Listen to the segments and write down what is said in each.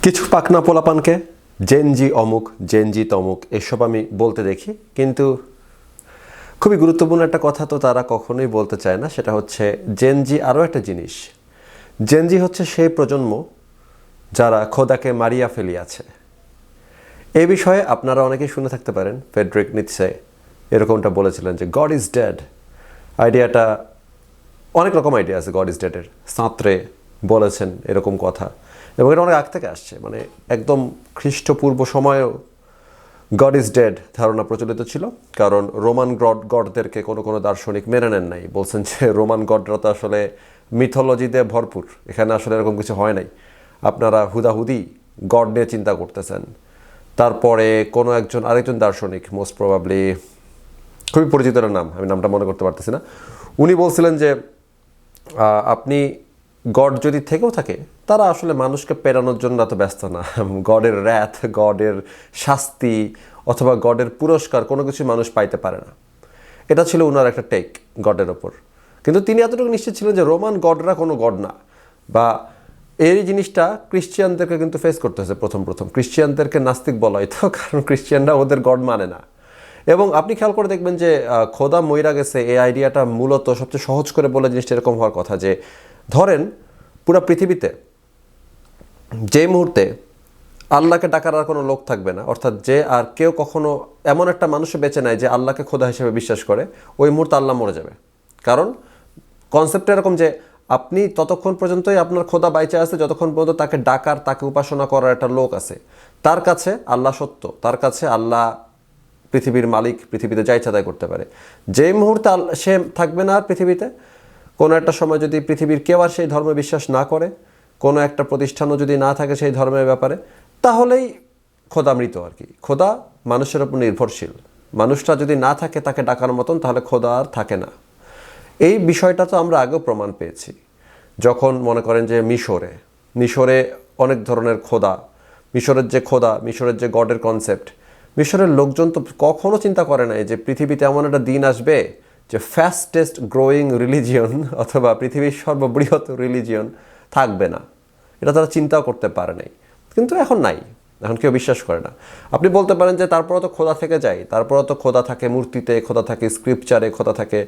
কিছু পাকনা পোলাপানকে জেনজি অমুক জেনজি তমুক এসব আমি বলতে দেখি, কিন্তু খুবই গুরুত্বপূর্ণ একটা কথা তো তারা কখনোই বলতে চায় না। সেটা হচ্ছে জেনজি আরও একটা জিনিস। জেনজি হচ্ছে সেই প্রজন্ম যারা খোদাকে মারিয়া ফেলিয়াছে। এই বিষয়ে আপনারা অনেকেই শুনে থাকতে পারেন, ফ্রেডরিক নিৎসে এরকমটা বলেছিলেন যে গড ইজ ডেড। আইডিয়াটা অনেক রকম আইডিয়া আছে গড ইজ ডেডের। সাঁতরে বলেছেন এরকম কথা, এবং এটা অনেক আগ থেকে আসছে, মানে একদম খ্রিস্টপূর্ব সময়েও গড ইজ ডেড ধারণা প্রচলিত ছিল। কারণ রোমান গডদেরকে কোনো কোনো দার্শনিক মেনে নেন নাই, বলছেন যে রোমান গডরা তো আসলে মিথোলজিতে ভরপুর, এখানে আসলে এরকম কিছু হয় নাই, আপনারা হুদাহুদি গড নিয়ে চিন্তা করতেছেন। তারপরে কোনো আরেকজন দার্শনিক, মোস্ট প্রবাবলি খুবই পরিচিত নাম, আমি নামটা মনে করতে পারতেছি না, উনি বলছিলেন যে আপনি গড যদি থেকেও থাকে তারা আসলে মানুষকে পেরানোর জন্য এত ব্যস্ত না। গডের র্যাথ, গডের শাস্তি অথবা গডের পুরস্কার কোনো কিছু মানুষ পাইতে পারে না। এটা ছিল ওনার একটা টেক গডের ওপর। কিন্তু তিনি এতটুকু নিশ্চিত ছিলেন যে রোমান গডরা কোনো গড না, বা এই জিনিসটা ক্রিশ্চিয়ানদেরকে কিন্তু ফেস করতে হয়েছে। প্রথম ক্রিশ্চিয়ানদেরকে নাস্তিক বলা হইতো, কারণ ক্রিশ্চিয়ানরা ওদের গড মানে না। এবং আপনি খেয়াল করে দেখবেন যে খোদা মইরা গেছে, এই আইডিয়াটা মূলত সবচেয়ে সহজ করে বলে জিনিসটা এরকম হওয়ার কথা যে ধরেন পুরো পৃথিবীতে যে মুহূর্তে আল্লাহকে ডাকার আর কোনো লোক থাকবে না, অর্থাৎ যে আর কেউ কখনো এমন একটা মানুষও বেঁচে নেয় যে আল্লাহকে খোদা হিসেবে বিশ্বাস করে, ওই মুহূর্তে আল্লাহ মরে যাবে। কারণ কনসেপ্টটা এরকম যে আপনি ততক্ষণ পর্যন্তই আপনার খোদা বাইচে আছে যতক্ষণ পর্যন্ত তাকে ডাকার, তাকে উপাসনা করার একটা লোক আছে। তার কাছে আল্লাহ সত্য, তার কাছে আল্লাহ পৃথিবীর মালিক, পৃথিবীতে যা ইচ্ছা তাই করতে পারে। যেই মুহূর্তে সে থাকবে না আর পৃথিবীতে, কোনো একটা সময় যদি পৃথিবীর কেউ আর সেই ধর্মে বিশ্বাস না করে, কোনো একটা প্রতিষ্ঠানও যদি না থাকে সেই ধর্মের ব্যাপারে, তাহলেই খোদা মৃত আর কি। খোদা মানুষের উপর নির্ভরশীল, মানুষটা যদি না থাকে তাকে ডাকার মতন, তাহলে খোদা আর থাকে না। এই বিষয়টা তো আমরা আগেও প্রমাণ পেয়েছি। যখন মনে করেন যে মিশরে অনেক ধরনের খোদা, মিশরের যে গডের কনসেপ্ট, মিশরের লোকজন তো কখনো চিন্তা করে নাই যে পৃথিবীতে এমন একটা দিন আসবে যে ফাস্টেস্ট গ্রোয়িং রিলিজিয়ন অথবা পৃথিবীর সর্ববৃহৎ রিলিজিয়ন থাকবে না। এটা তারা চিন্তাও করতে পারে নাই, কিন্তু এখন নাই, এখন কেউ বিশ্বাস করে না। আপনি বলতে পারেন যে তারপরেও তো খোদা থেকে যায়, তারপরেও তো খোদা থাকে মূর্তিতে, খোদা থাকে স্ক্রিপচারে, খোদা থাকে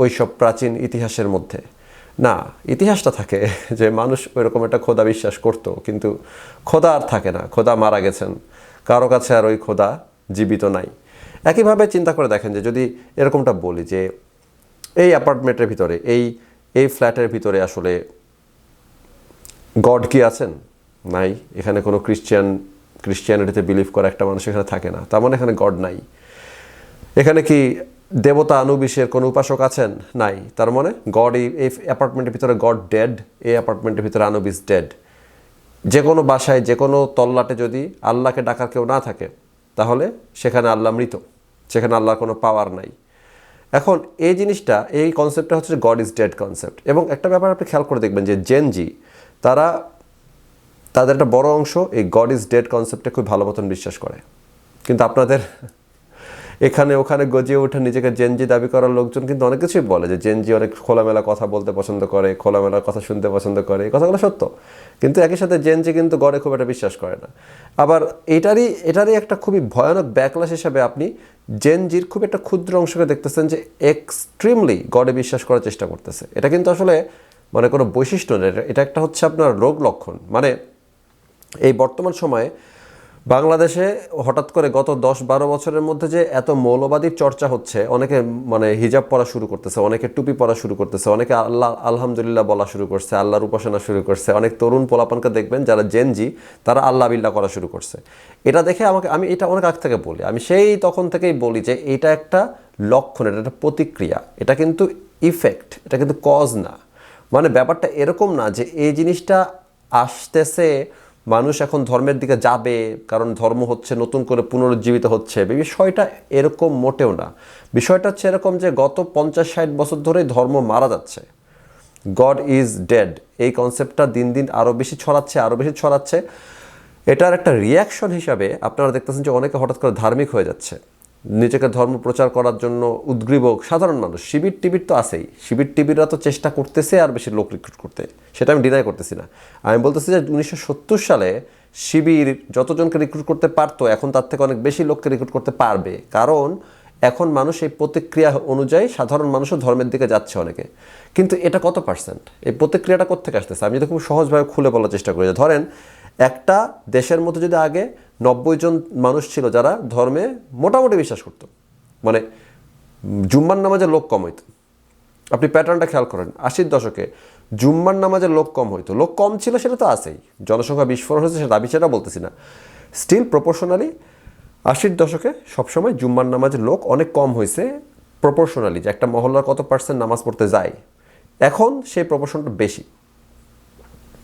ওইসব প্রাচীন ইতিহাসের মধ্যে। না, ইতিহাসটা থাকে যে মানুষ ওইরকম একটা খোদা বিশ্বাস করতো, কিন্তু খোদা আর থাকে না, খোদা মারা গেছেন, কারো কাছে আর ওই খোদা জীবিত নাই। একইভাবে চিন্তা করে দেখেন যে যদি এরকমটা বলি যে এই অ্যাপার্টমেন্টের ভিতরে, এই ফ্ল্যাটের ভিতরে আসলে গড কি আছেন? নাই। এখানে কোনো ক্রিশ্চিয়ানিটিতে বিলিভ করা একটা মানুষ এখানে থাকে না, তার মানে এখানে গড নাই। এখানে কি দেবতা আনুবিসের কোনো উপাসক আছেন? নাই। তার মানে গড, এই অ্যাপার্টমেন্টের ভিতরে গড ডেড, এই অ্যাপার্টমেন্টের ভিতরে আনুবিস ডেড। যে কোনো বাসায়, যে কোনো তল্লাটে যদি আল্লাহকে ডাকার কেউ না থাকে, তাহলে সেখানে আল্লাহ মৃত, সেখানে আল্লাহর কোনো পাওয়ার নাই। এখন এই জিনিসটা, এই কনসেপ্টটা হচ্ছে গড ইজ ডেড কনসেপ্ট। এবং একটা ব্যাপার আপনি খেয়াল করে দেখবেন যে জেনজি, তাদের একটা বড় অংশ এই গড ইজ ডেড কনসেপ্টে খুব ভালো মতন বিশ্বাস করে। কিন্তু আপনাদের এখানে ওখানে গজিয়ে ওঠে নিজেকে জেনজি দাবি করার লোকজন কিন্তু অনেক কিছুই বলে যে জেনজি অনেক খোলামেলা কথা বলতে পছন্দ করে, খোলামেলা কথা শুনতে পছন্দ করে, এই কথাগুলো সত্য। কিন্তু একই সাথে জেনজি কিন্তু গডে খুব একটা বিশ্বাস করে না। আবার এটারই একটা খুবই ভয়ানক ব্যাকলাশ হিসাবে আপনি জেনজির খুব একটা ক্ষুদ্র অংশকে দেখতেছেন যে এক্সট্রিমলি গডে বিশ্বাস করার চেষ্টা করতেছে। এটা কিন্তু আসলে মানে কোনো বৈশিষ্ট্য নেই, এটা একটা হচ্ছে আপনার রোগ লক্ষণ। মানে এই বর্তমান সময়ে বাংলাদেশে হঠাৎ করে গত 10-12 বছরের মধ্যে যে এত মৌলবাদীর চর্চা হচ্ছে, অনেকে মানে হিজাব পরা শুরু করতেছে, অনেকে টুপি পরা শুরু করতেছে, অনেকে আল্লাহ আলহামদুলিল্লাহ বলা শুরু করছে, আল্লাহর উপাসনা শুরু করছে। অনেক তরুণ পোলাপানকে দেখবেন যারা জেনজি, তারা আল্লাহ বিল্লাহ করা শুরু করছে। এটা দেখে আমি এটা অনেক আগ থেকে বলি, আমি সেই তখন থেকেই বলি যে এটা একটা লক্ষণ, এটা একটা প্রতিক্রিয়া, এটা কিন্তু ইফেক্ট, এটা কিন্তু কজ না। মানে ব্যাপারটা এরকম না যে এই জিনিসটা আসতেছে, মানুষ এখন ধর্মের দিকে যাবে কারণ ধর্ম হচ্ছে নতুন করে পুনরুজ্জীবিত হচ্ছে, বিষয়টা এরকম মোটেও না। বিষয়টা হচ্ছে এরকম যে গত 50-60 বছর ধরেই ধর্ম মারা যাচ্ছে। গড ইজ ডেড এই কনসেপ্টটা দিন দিন আরও বেশি ছড়াচ্ছে। এটার একটা রিয়াকশন হিসাবে আপনারা দেখতেছেন যে অনেকে হঠাৎ করে ধার্মিক হয়ে যাচ্ছে, নিজেকে ধর্ম প্রচার করার জন্য উদ্গ্রীব সাধারণ মানুষ। শিবির তো আছেই, শিবিররা তো চেষ্টা করতেছে আর বেশি লোক রিক্রুট করতে, সেটা আমি ডিনাই করতেছি না। আমি বলতেছি যে 1970 সালে শিবির যতজনকে রিক্রুট করতে পারতো এখন তার থেকে অনেক বেশি লোককে রিক্রুট করতে পারবে, কারণ এখন মানুষ এই প্রতিক্রিয়া অনুযায়ী সাধারণ মানুষও ধর্মের দিকে যাচ্ছে অনেকে। কিন্তু এটা কত পার্সেন্ট, এই প্রতিক্রিয়াটা কোত্থেকে আসতেছে? আমি যদি খুব সহজভাবে খুলে বলার চেষ্টা করি, ধরেন একটা দেশের মধ্যে যদি আগে 90 জন মানুষ ছিল যারা ধর্মে মোটামুটি বিশ্বাস করতো, মানে জুম্মার নামাজে লোক কম হইতো, আপনি প্যাটার্নটা খেয়াল করেন 80-র দশকে জুম্মার নামাজে লোক কম হইতো, লোক কম ছিল সেটা তো আছেই, জনসংখ্যা বিস্ফোরণ হয়েছে সেটা দাবি, সেটা বলতেছি না, স্টিল প্রপোর্শনালি 80-র দশকে সবসময় জুম্মার নামাজের লোক অনেক কম হয়েছে প্রপোর্শনালি, যে একটা মহল্লার কত পার্সেন্ট নামাজ পড়তে যায়, এখন সেই প্রপোর্শনটা বেশি।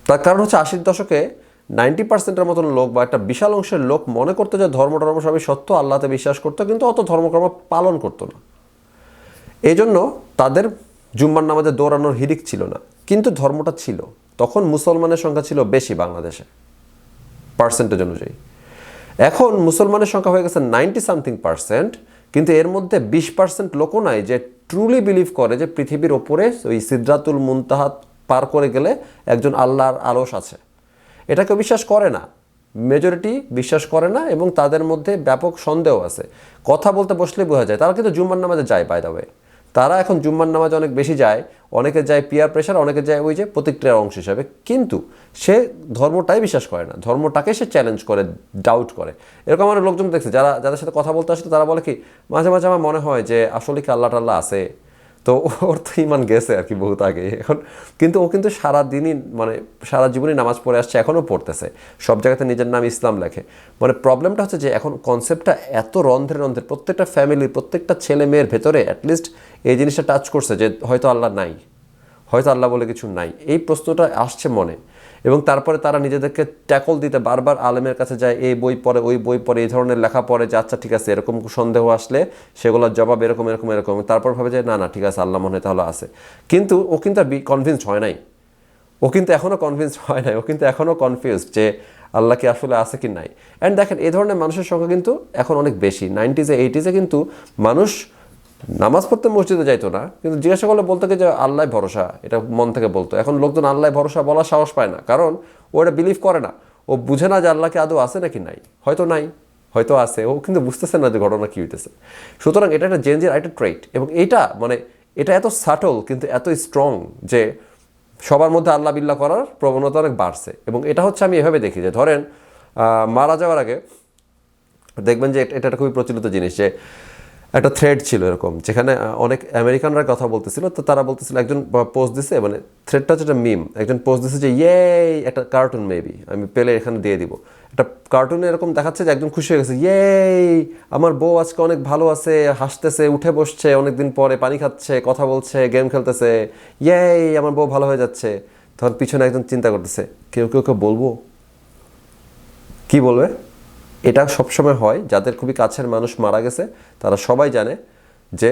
তার কারণ হচ্ছে 80-র দশকে 90% মতন লোক বা একটা বিশাল অংশের লোক মনে করতো যে ধর্ম সবই সত্য, আল্লাহতে বিশ্বাস করতো, কিন্তু অত ধর্মকর্ম পালন করতো না। এই জন্য তাদের জুম্মার নামাজে দৌড়ানোর হিড়িক ছিল না, কিন্তু ধর্মটা ছিল। তখন মুসলমানের সংখ্যা ছিল বেশি বাংলাদেশে পার্সেন্টেজ অনুযায়ী। এখন মুসলমানের সংখ্যা হয়ে গেছে 90-something%, কিন্তু এর মধ্যে 20% লোকও নাই যে ট্রুলি বিলিভ করে যে পৃথিবীর ওপরে ওই সিদরাতুল মুনতাহা পার করে গেলে একজন আল্লাহর আরশ আছে। এটা কেউ বিশ্বাস করে না, মেজরিটি বিশ্বাস করে না, এবং তাদের মধ্যে ব্যাপক সন্দেহ আছে। কথা বলতে বসলে বোঝা যায় তারা কিন্তু জুম্মার নামাজে যায়, বাই দ্য ওয়ে। তারা এখন জুম্মার নামাজে অনেক বেশি যায়, অনেকে যায় পিয়ার প্রেশার, অনেকে যায় ওই যে প্রতিক্রিয়ার অংশ হিসাবে, কিন্তু সে ধর্মটাই বিশ্বাস করে না, ধর্মটাকে সে চ্যালেঞ্জ করে, ডাউট করে। এরকম আমার লোকজন দেখছে যাদের সাথে কথা বলতে আসলে তারা বলে কি মাঝে মাঝে আমার মনে হয় যে আসলে কি আল্লাহ টাল্লাহ আছে, তো ওর তো ইমান গেছে আর কি বহুত আগে এখন, কিন্তু ও কিন্তু সারাদিনই মানে সারা জীবনই নামাজ পড়ে আসছে, এখনও পড়তেছে, সব জায়গাতে নিজের নাম ইসলাম লেখে। মানে প্রবলেমটা হচ্ছে যে এখন কনসেপ্টটা এত রন্ধ্রে প্রত্যেকটা ফ্যামিলির প্রত্যেকটা ছেলে মেয়ের ভেতরে অ্যাটলিস্ট এই জিনিসটা টাচ করছে যে হয়তো আল্লাহ নাই, হয়তো আল্লাহ বলে কিছু নাই, এই প্রশ্নটা আসছে মনে। এবং তারপরে তারা নিজেদেরকে ট্যাকল দিতে বারবার আলেমের কাছে যায়, এই বই পড়ে ওই বই পড়ে, এই ধরনের লেখা পড়ে যে আচ্ছা ঠিক আছে এরকম সন্দেহ আসলে সেগুলোর জবাব এরকম এরকম এরকম, তারপর ভাবে যে না না ঠিক আছে আল্লাহ মনে হয় তাহলে আছে। কিন্তু ও কিন্তু আর কনভিন্সড হয় নাই, ও কিন্তু এখনও কনভিন্সড হয় নাই, ও কিন্তু এখনও কনফিউজড যে আল্লাহ কি আসলে আছে কি নাই। অ্যান্ড দেখেন এই ধরনের মানুষের সংখ্যা কিন্তু এখন অনেক বেশি। 90s-80s কিন্তু মানুষ নামাজ পড়তে মসজিদে যাইতো না, কিন্তু জিজ্ঞাসা করলে বলতো যে আল্লাহ ভরসা, এটা মন থেকে বলতো। এখন লোকজন আল্লাহ ভরসা বলার সাহস পায় না, কারণ ও এটা বিলিভ করে না, ও বুঝে না যে আল্লাহকে আদৌ আছে নাকি নাই, হয়তো নাই হয়তো আছে, ও কিন্তু বুঝতেছে না যে ঘটনা কী হইতেছে। সুতরাং এটা একটা জেনজির একটা ট্রেট, এবং এইটা মানে এটা এত সাটল কিন্তু এত স্ট্রং যে সবার মধ্যে আল্লাহ বিল্লাহ করার প্রবণতা অনেক বাড়ছে। এবং এটা হচ্ছে আমি এভাবে দেখি যে ধরেন মারা যাওয়ার আগে দেখবেন যে এটা একটা খুবই প্রচলিত জিনিস, যে একটা থ্রেড ছিল এরকম যেখানে অনেক আমেরিকানরা কথা বলতেছিল, তো তারা বলতেছিল একজন পোস্ট দিছে, মানে থ্রেডটা হচ্ছে একটা মিম, একজন পোস্ট দিছে যে ইয়েই একটা কার্টুন, মেবি আমি পেলে এখানে দিয়ে দিব, একটা কার্টুনে এরকম দেখাচ্ছে যে একজন খুশি হয়ে গেছে, ইয়েই আমার বউ আজকে অনেক ভালো আছে, হাসতেছে, উঠে বসছে অনেকদিন পরে, পানি খাচ্ছে, কথা বলছে, গেম খেলতেছে, ইয়েই আমার বউ ভালো হয়ে যাচ্ছে। তখন পিছনে একজন চিন্তা করতেছে কেউ কেউ কেউ বলবো, কি বলবে? এটা সবসময় হয় যাদের খুবই কাছের মানুষ মারা গেছে, তারা সবাই জানে যে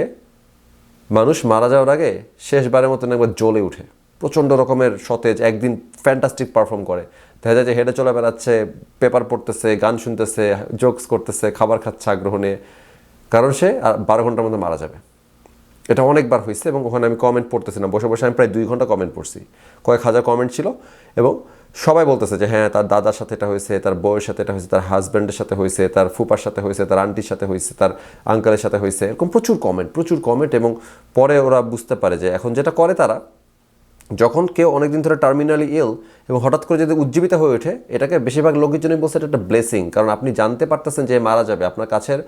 মানুষ মারা যাওয়ার আগে শেষবারের মতন একবার জ্বলে উঠে, প্রচণ্ড রকমের সতেজ, একদিন ফ্যান্টাস্টিক পারফর্ম করে, দেখা যায় যে হেঁটে চলে বেড়াচ্ছে, পেপার পড়তেছে, গান শুনতেছে, জোকস করতেছে, খাবার খাচ্ছে আগ্রহ নিয়ে, কারণ সে আর 12 ঘন্টার মধ্যে মারা যাবে। এটা অনেকবার হয়েছে, এবং ওখানে আমি কমেন্ট পড়তেছি না, বসে বসে আমি প্রায় 2 ঘন্টা কমেন্ট পড়ছি, কয়েক হাজার কমেন্ট ছিল, এবং সবাই বলতেছে যে হ্যাঁ তার দাদার সাথে এটা হয়েছে, তার বউয়ের সাথে এটা হয়েছে, তার হাজব্যান্ডের সাথে হয়েছে, তার ফুপার সাথে হয়েছে, তার আন্টির সাথে হয়েছে, তার আঙ্কেলের সাথে হয়েছে, এরকম প্রচুর কমেন্ট। এবং পরে ওরা বুঝতে পারে যে এখন যেটা করে তারা, যখন কেউ অনেকদিন ধরে টার্মিনালি ইল এবং হঠাৎ করে যদি উজ্জীবিত হয়ে ওঠে, এটাকে বেশিরভাগ লোকের জন্যই বলছে এটা একটা ব্লেসিং, কারণ আপনি জানতে পারতেছেন যে মারা যাবে, আপনার কাছের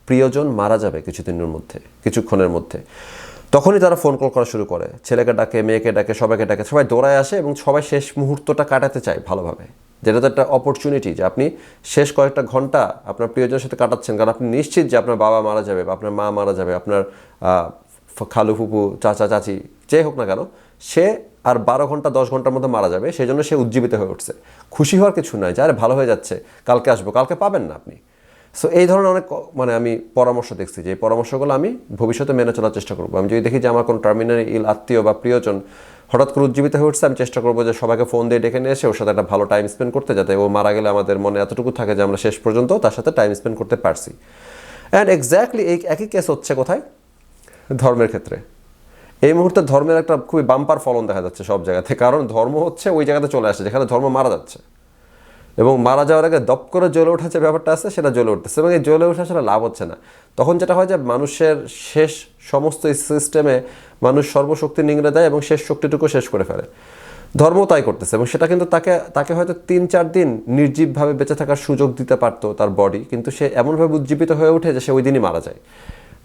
প্রিয়জন মারা যাবে কিছুক্ষণের মধ্যে। তখনই তারা ফোন কল করা শুরু করে, ছেলেকে ডাকে, মেয়েকে ডাকে, সবাইকে ডাকে, সবাই দৌড়ায় আসে, এবং সবাই শেষ মুহূর্তটা কাটাতে চায় ভালোভাবে, যেটা তো একটা অপরচুনিটি যে আপনি শেষ কয়েকটা ঘন্টা আপনার প্রিয়জনের সাথে কাটাচ্ছেন, কারণ আপনি নিশ্চিত যে আপনার বাবা মারা যাবে, বা আপনার মা মারা যাবে, আপনার খালু ফুপু চাচা চাচি যে হোক না কেন, সে আর 12 ঘন্টা 10 ঘন্টার মধ্যে মারা যাবে, সেই জন্য সে উজ্জীবিত হয়ে উঠছে। খুশি হওয়ার কিছু নয় যে আরে ভালো হয়ে যাচ্ছে, কালকে আসবো, কালকে পাবেন না আপনি। সো এই ধরনের অনেক মানে আমি পরামর্শ দেখছি, যে এই পরামর্শগুলো আমি ভবিষ্যতে মেনে চলার চেষ্টা করবো। আমি যদি দেখি যে আমার কোনো টার্মিনাল ইল আত্মীয় বা প্রিয়জন হঠাৎ করে উজ্জীবিত হয়ে উঠছে, আমি চেষ্টা করবো যে সবাইকে ফোন দিয়ে ডেকে নিয়ে এসে ওর সাথে একটা ভালো টাইম স্পেন্ড করতে, যাতে ও মারা গেলে আমাদের মনে এতটুকু থাকে যে আমরা শেষ পর্যন্ত তার সাথে টাইম স্পেন্ড করতে পারছি। অ্যান্ড এক্স্যাক্টলি এই একই কেস হচ্ছে কোথায়? ধর্মের ক্ষেত্রে। এই মুহূর্তে ধর্মের একটা খুবই বাম্পার ফলন দেখা যাচ্ছে সব জায়গাতে, কারণ ধর্ম হচ্ছে ওই জায়গাতে চলে আসে যেখানে ধর্ম মারা যাচ্ছে। এবং মারা যাওয়ার আগে দপ করে জ্বলে ওঠা যে ব্যাপারটা আছে সেটা জ্বলে উঠতেছে, এবং এই জ্বলে ওঠা আসলে লাভ হচ্ছে না। তখন যেটা হয় যে মানুষের শেষ সমস্ত সিস্টেমে মানুষ সর্বশক্তি নিংড়ে দেয় এবং শেষ শক্তিটুকু শেষ করে ফেলে। ধর্ম তাই করতেছে, এবং সেটা কিন্তু তাকে হয়তো 3-4 দিন নির্জীবভাবে বেঁচে থাকার সুযোগ দিতে পারতো তার বডি, কিন্তু সে এমনভাবে উজ্জীবিত হয়ে ওঠে যে সে ওই দিনই মারা যায়।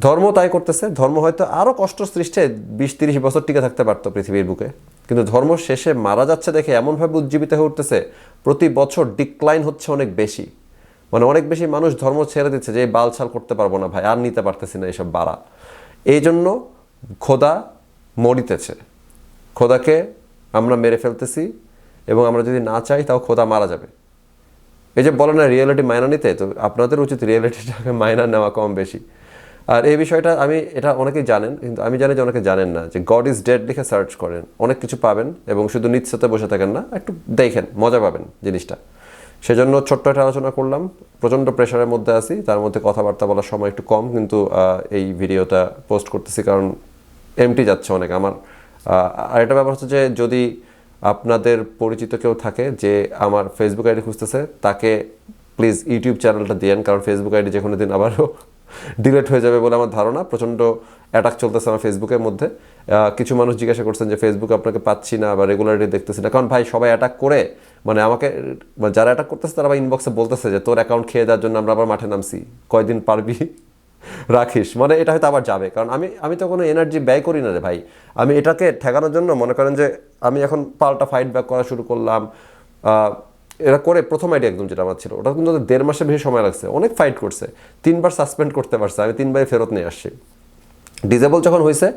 ধর্ম তাই করতেছে, ধর্ম হয়তো আরও কষ্ট সৃষ্টে 20-30 বছর টিকে থাকতে পারতো পৃথিবীর বুকে, কিন্তু ধর্ম শেষে মারা যাচ্ছে দেখে এমনভাবে উজ্জীবিত হয়ে উঠতেছে, প্রতি বছর ডিক্লাইন হচ্ছে অনেক বেশি, মানে অনেক বেশি মানুষ ধর্ম ছেড়ে দিচ্ছে যে এই বালছাল করতে পারবো না ভাই, আর নিতে পারতেছি না এইসব বাড়া। এই জন্য খোদা মরিতেছে, খোদাকে আমরা মেরে ফেলতেছি, এবং আমরা যদি না চাই তাও খোদা মারা যাবে। এই যে বলে না রিয়েলিটি মাইনা নিতে, তো আপনাদের উচিত রিয়েলিটিটাকে মাইনা নেওয়া কম বেশি। আর এই বিষয়টা এটা অনেকেই জানেন, কিন্তু আমি জানি যে অনেকে জানেন না, যে গড ইজ ডেড লিখে সার্চ করেন, অনেক কিছু পাবেন, এবং শুধু নিশ্চয়তা বসে থাকেন না, একটু দেখেন, মজা পাবেন জিনিসটা। সেজন্য ছোট্ট একটা আলোচনা করলাম, প্রচণ্ড প্রেশারের মধ্যে আছি, তার মধ্যে কথাবার্তা বলার সময় একটু কম, কিন্তু এই ভিডিওটা পোস্ট করতেছি কারণ এমটি যাচ্ছে অনেক আমার। আরেকটা ব্যাপার হচ্ছে যে যদি আপনাদের পরিচিত কেউ থাকে যে আমার ফেসবুক আইডি খুঁজতেছে, তাকে প্লিজ ইউটিউব চ্যানেলটা দিয়েন, কারণ ফেসবুক আইডি যে কোনো দিন আবারও ডিলিট হয়ে যাবে বলে আমার ধারণা। প্রচণ্ড অ্যাটাক চলতেছে আমার ফেসবুকের মধ্যে। কিছু মানুষ জিজ্ঞাসা করছেন যে ফেসবুকে আপনাকে পাচ্ছি না বা রেগুলারলি দেখতেছি না, কারণ ভাই সবাই অ্যাটাক করে, মানে আমাকে যারা অ্যাটাক করতেছে তারা আবার ইনবক্সে বলতেছে যে তোর অ্যাকাউন্ট খেয়ে দেওয়ার জন্য আমরা আবার মাঠে নামছি, কয়দিন পারবি রাখিস, মানে এটা হয়তো আবার যাবে, কারণ আমি তো কোনো এনার্জি ব্যয় করি না রে ভাই। আমি এটাকে ঠেকানোর জন্য মনে করেন যে আমি এখন পাল্টা ফাইট ব্যাক করা শুরু করলাম। এরা করে প্রথম আইডি একদম যেটা আমার ছিল, ওটা কিন্তু 1.5 মাসের বেশি সময় লাগছে, অনেক ফাইট করছে, 3বার সাসপেন্ড করতে পারছে, আমি 3বারই ফেরত নিয়ে আসছি। ডিজেবল যখন হয়েছে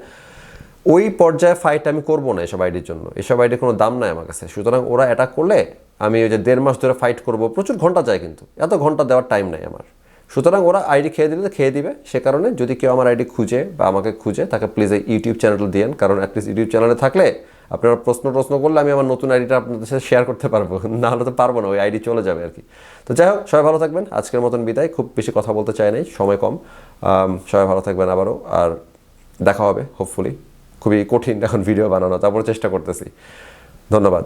ওই পর্যায়ে ফাইট আমি করবো না এসব আইডির জন্য, এসব আইডির কোনো দাম নাই আমার কাছে। সুতরাং ওরা অ্যাটাক করলে আমি ওই যে 1.5 মাস ধরে ফাইট করবো, প্রচুর ঘন্টা যায়, কিন্তু এত ঘন্টা দেওয়ার টাইম নাই আমার। সুতরাং ওরা আইডি খেয়ে দিলে খেয়ে দিবে, সে কারণে যদি কেউ আমার আইডি খুঁজে বা আমাকে খুঁজে, তাকে প্লিজ এই ইউটিউব চ্যানেল দিয়েন, কারণ অ্যাটলিস্ট ইউটিউব চ্যানেলে থাকলে আপনারা প্রশ্ন করলে আমি আমার নতুন আইডিটা আপনাদের সাথে শেয়ার করতে পারবো, না হলে তো পারবো না, ওই আইডি চলে যাবে আর কি। তো যাই হোক, সবাই ভালো থাকবেন, আজকের মতন বিদায়, খুব বেশি কথা বলতে চাই নাই, সময় কম। সবাই ভালো থাকবেন, আবারও আর দেখা হবে হোপফুলি। খুবই কঠিন এখন ভিডিও বানানো, তারপর চেষ্টা করতেছি। ধন্যবাদ।